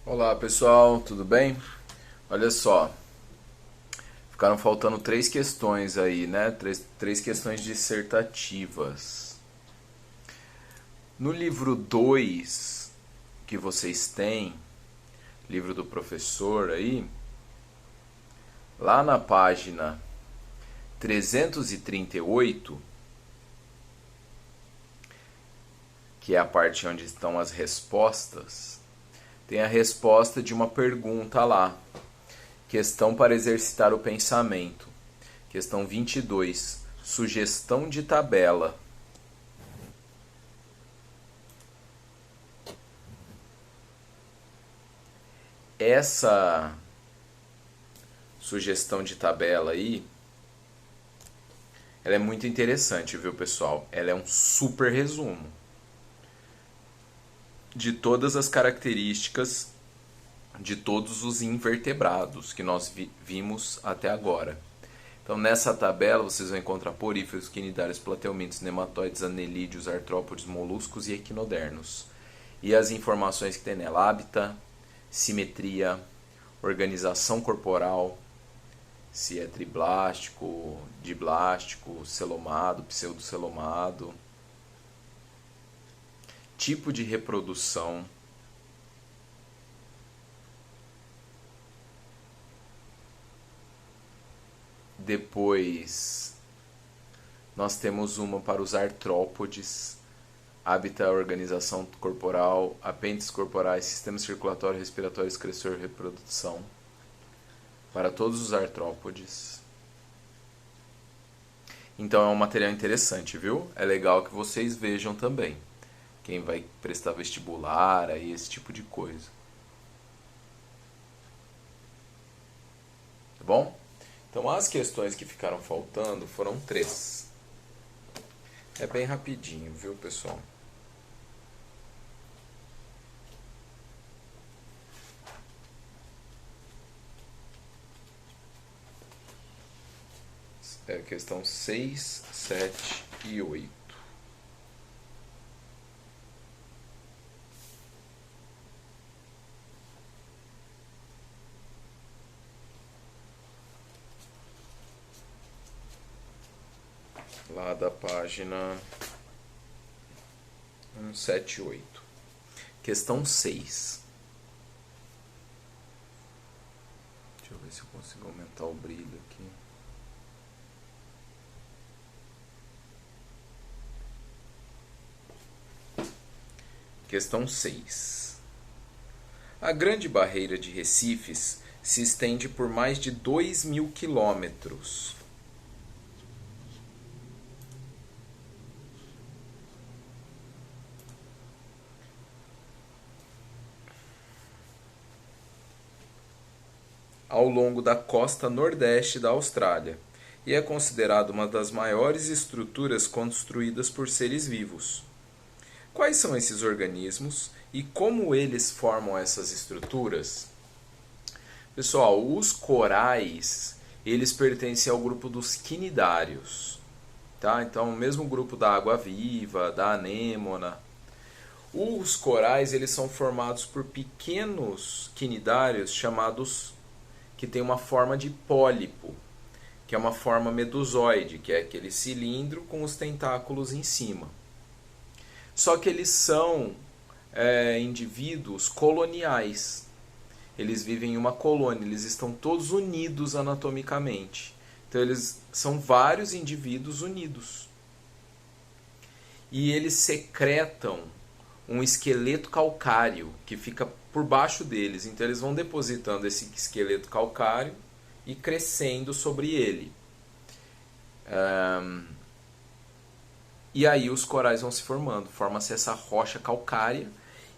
Olá pessoal, tudo bem? Olha só, ficaram faltando três questões aí, né? Três questões dissertativas. No livro 2 que vocês têm, livro do professor aí, lá na página 338, que é a parte onde estão as respostas, tem a resposta de uma pergunta lá. Questão para exercitar o pensamento. Questão 22. Sugestão de tabela. Essa sugestão de tabela aí, ela é muito interessante, viu, pessoal? Ela é um super resumo de todas as características de todos os invertebrados que nós vimos até agora. Então, nessa tabela, vocês vão encontrar poríferos, quinidários, plateumintos, nematóides, anelídeos, artrópodes, moluscos e equinodermos. E as informações que tem nela: hábitat, simetria, organização corporal, se é triblástico, diblástico, celomado, pseudocelomado, tipo de reprodução, depois nós temos uma para os artrópodes: hábitat, organização corporal, apêndices corporais, sistema circulatório, respiratório, excretor e reprodução, para todos os artrópodes. Então é um material interessante, viu? É legal que vocês vejam também. Quem vai prestar vestibular, aí esse tipo de coisa. Tá bom? Então as questões que ficaram faltando foram três. É bem rapidinho, viu, pessoal? É a questão 6, 7 e 8. Lá da página 178. Questão 6. Deixa eu ver se eu consigo aumentar o brilho aqui. Questão 6. A Grande Barreira de Recifes se estende por mais de 2.000 quilômetros. Ao longo da costa nordeste da Austrália e é considerada uma das maiores estruturas construídas por seres vivos. Quais são esses organismos e como eles formam essas estruturas? Pessoal, os corais, eles pertencem ao grupo dos quinidários, tá? Então, o mesmo grupo da água-viva, da anêmona. Os corais, eles são formados por pequenos quinidários chamados, que tem uma forma de pólipo, que é uma forma medusoide, que é aquele cilindro com os tentáculos em cima. Só que eles são indivíduos coloniais. Eles vivem em uma colônia, eles estão todos unidos anatomicamente. Então eles são vários indivíduos unidos. E eles secretam um esqueleto calcário que fica por baixo deles. Então eles vão depositando esse esqueleto calcário e crescendo sobre ele. E aí os corais vão se formando. Forma-se essa rocha calcária.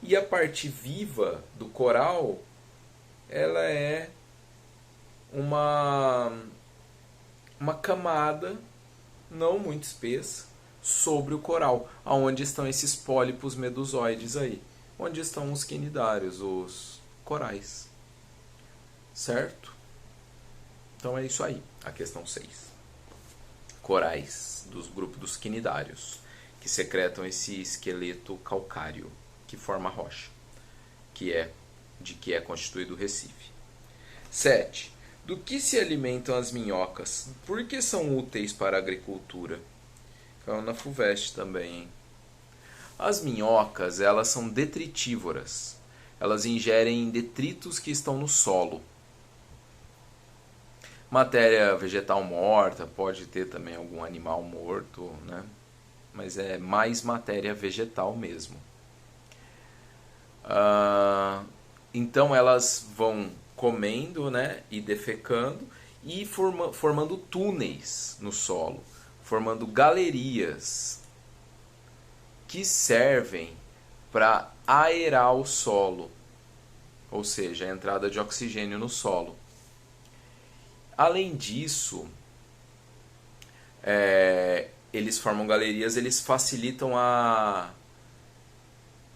E a parte viva do coral, ela é uma camada não muito espessa sobre o coral, aonde estão esses pólipos medusoides aí, onde estão os quinidários, os corais. Certo? Então é isso aí, a questão 6. Corais dos grupos dos quinidários, que secretam esse esqueleto calcário que forma a rocha, que é de que é constituído o Recife. 7. Do que se alimentam as minhocas? Por que são úteis para a agricultura? Caiu na FUVEST também, hein? As minhocas, elas são detritívoras. Elas ingerem detritos que estão no solo. Matéria vegetal morta, pode ter também algum animal morto, né? Mas é mais matéria vegetal mesmo. Então elas vão comendo, né, e defecando e formando túneis no solo, formando galerias que servem para aerar o solo, ou seja, a entrada de oxigênio no solo. Além disso, eles formam galerias, eles facilitam a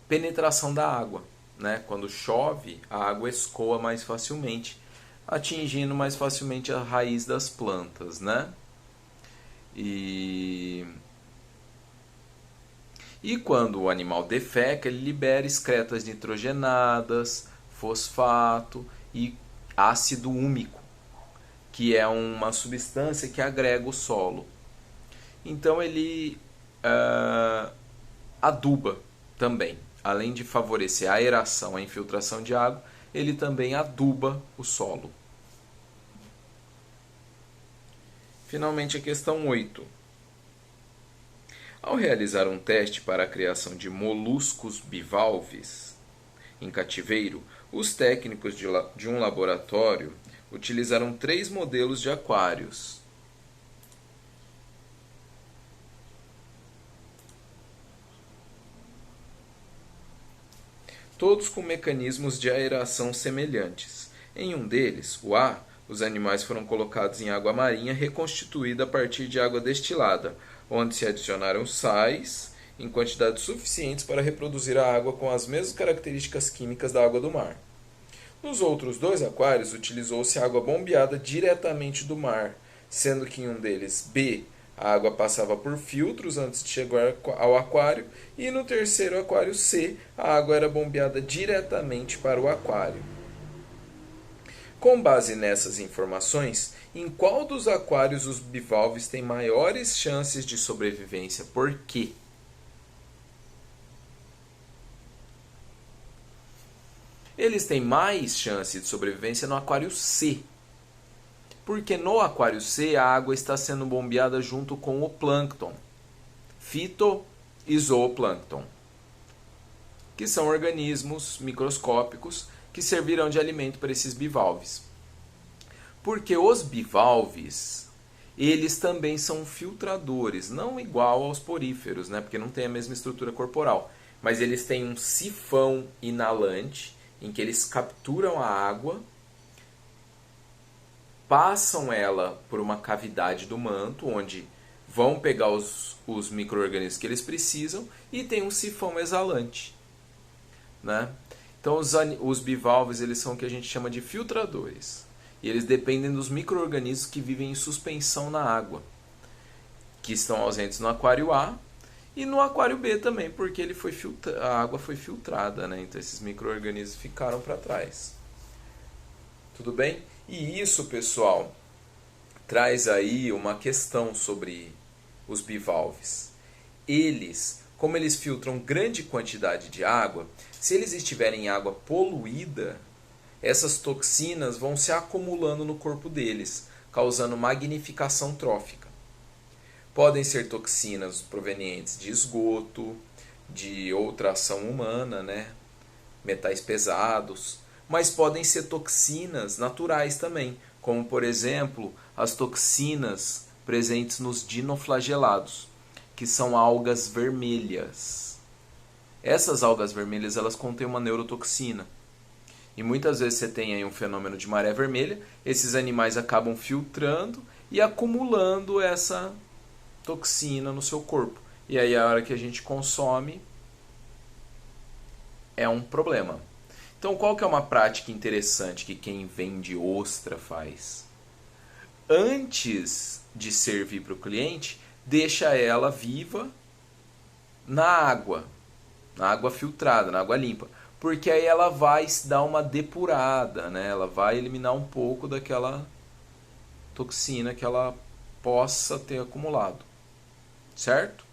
penetração da água, né? Quando chove, a água escoa mais facilmente, atingindo mais facilmente a raiz das plantas, né? E quando o animal defeca, ele libera excretas nitrogenadas, fosfato e ácido úmico, que é uma substância que agrega o solo. Então ele aduba também. Além de favorecer a aeração, a infiltração de água, ele também aduba o solo. Finalmente, a questão 8. Ao realizar um teste para a criação de moluscos bivalves em cativeiro, os técnicos de um laboratório utilizaram 3 modelos de aquários. Todos com mecanismos de aeração semelhantes. Em um deles, o A, os animais foram colocados em água marinha reconstituída a partir de água destilada, onde se adicionaram sais em quantidades suficientes para reproduzir a água com as mesmas características químicas da água do mar. Nos outros 2 aquários, utilizou-se água bombeada diretamente do mar, sendo que em um deles, B, a água passava por filtros antes de chegar ao aquário, e no terceiro aquário, C, a água era bombeada diretamente para o aquário. Com base nessas informações, em qual dos aquários os bivalves têm maiores chances de sobrevivência? Por quê? Eles têm mais chance de sobrevivência no aquário C. Porque no aquário C a água está sendo bombeada junto com o plâncton, fito e zooplâncton, que são organismos microscópicos que servirão de alimento para esses bivalves. Porque os bivalves, eles também são filtradores, não igual aos poríferos, né? Porque não tem a mesma estrutura corporal, mas eles têm um sifão inalante em que eles capturam a água, passam ela por uma cavidade do manto, onde vão pegar os micro-organismos que eles precisam, e tem um sifão exalante, né? Então os bivalves, eles são o que a gente chama de filtradores, e eles dependem dos micro-organismos que vivem em suspensão na água, que estão ausentes no aquário A e no aquário B também, porque a água foi filtrada, né? Então esses micro-organismos ficaram para trás. Tudo bem? E isso, pessoal, traz aí uma questão sobre os bivalves. Como eles filtram grande quantidade de água, se eles estiverem em água poluída, essas toxinas vão se acumulando no corpo deles, causando magnificação trófica. Podem ser toxinas provenientes de esgoto, de outra ação humana, né? Metais pesados, mas podem ser toxinas naturais também, como por exemplo as toxinas presentes nos dinoflagelados, que são algas vermelhas. Essas algas vermelhas, elas contêm uma neurotoxina. E muitas vezes você tem aí um fenômeno de maré vermelha, esses animais acabam filtrando e acumulando essa toxina no seu corpo. E aí a hora que a gente consome é um problema. Então qual que é uma prática interessante que quem vende ostra faz? Antes de servir para o cliente, deixa ela viva na água filtrada, na água limpa. porque aí ela vai dar uma depurada, né? Ela vai eliminar um pouco daquela toxina que ela possa ter acumulado, certo?